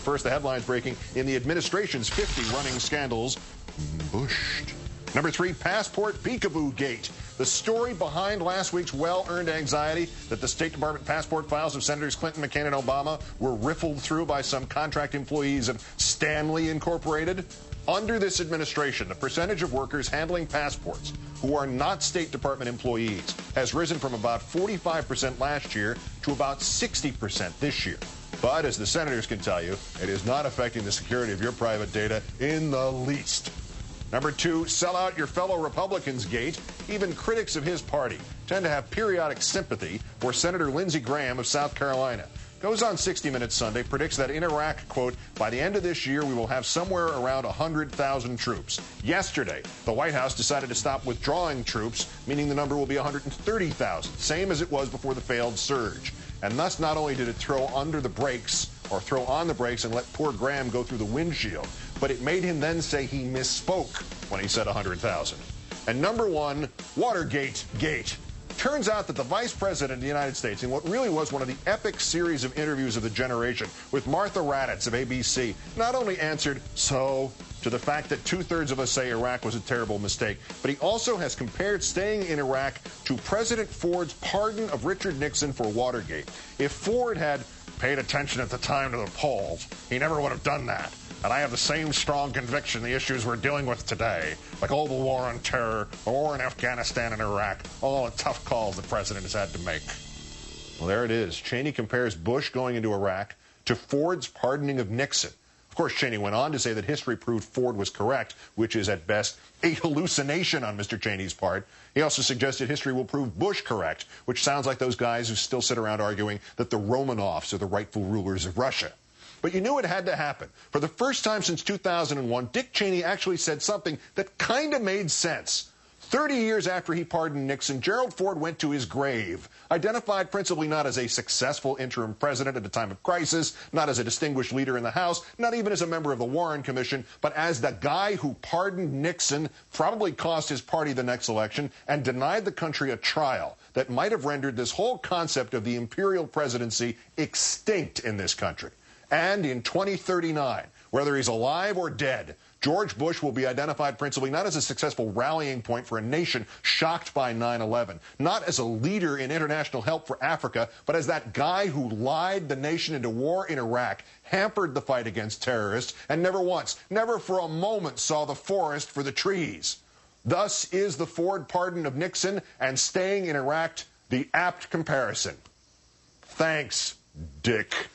first, the headlines breaking in the administration's 50 running scandals bushed. Number 3, passport peekaboo gate. The story behind last week's well-earned anxiety that the State Department passport files of Senators Clinton, McCain, and Obama were riffled through by some contract employees of Stanley Incorporated. Under this administration, the percentage of workers handling passports who are not State Department employees has risen from about 45% last year to about 60% this year. But as the senators can tell you, it is not affecting the security of your private data in the least. Number 2, sell out your fellow Republicans gate. Even critics of his party tend to have periodic sympathy for Senator Lindsey Graham of South Carolina. Goes on 60 Minutes Sunday, predicts that in Iraq, quote, by the end of this year, we will have somewhere around 100,000 troops. Yesterday, the White House decided to stop withdrawing troops, meaning the number will be 130,000, same as it was before the failed surge. And thus, not only did it throw on the brakes and let poor Graham go through the windshield, but it made him then say he misspoke when he said 100,000. And number 1, Watergate gate. Turns out that the Vice President of the United States, in what really was one of the epic series of interviews of the generation with Martha Raddatz of ABC, not only answered so to the fact that 2/3 of us say Iraq was a terrible mistake, but he also has compared staying in Iraq to President Ford's pardon of Richard Nixon for Watergate. If Ford had paid attention at the time to the polls, he never would have done that. And I have the same strong conviction the issues we're dealing with today, the global war on terror, the war in Afghanistan and Iraq, all the tough calls the president has had to make. Well, there it is. Cheney compares Bush going into Iraq to Ford's pardoning of Nixon. Of course, Cheney went on to say that history proved Ford was correct, which is at best a hallucination on Mr. Cheney's part. He also suggested history will prove Bush correct, which sounds like those guys who still sit around arguing that the Romanovs are the rightful rulers of Russia. But you knew it had to happen. For the first time since 2001, Dick Cheney actually said something that kind of made sense. 30 years after he pardoned Nixon, Gerald Ford went to his grave, identified principally not as a successful interim president at a time of crisis, not as a distinguished leader in the House, not even as a member of the Warren Commission, but as the guy who pardoned Nixon, probably cost his party the next election, and denied the country a trial that might have rendered this whole concept of the imperial presidency extinct in this country. And in 2039, whether he's alive or dead, George Bush will be identified principally not as a successful rallying point for a nation shocked by 9/11, not as a leader in international help for Africa, but as that guy who lied the nation into war in Iraq, hampered the fight against terrorists, and never once, never for a moment saw the forest for the trees. Thus is the Ford pardon of Nixon and staying in Iraq the apt comparison. Thanks, Dick.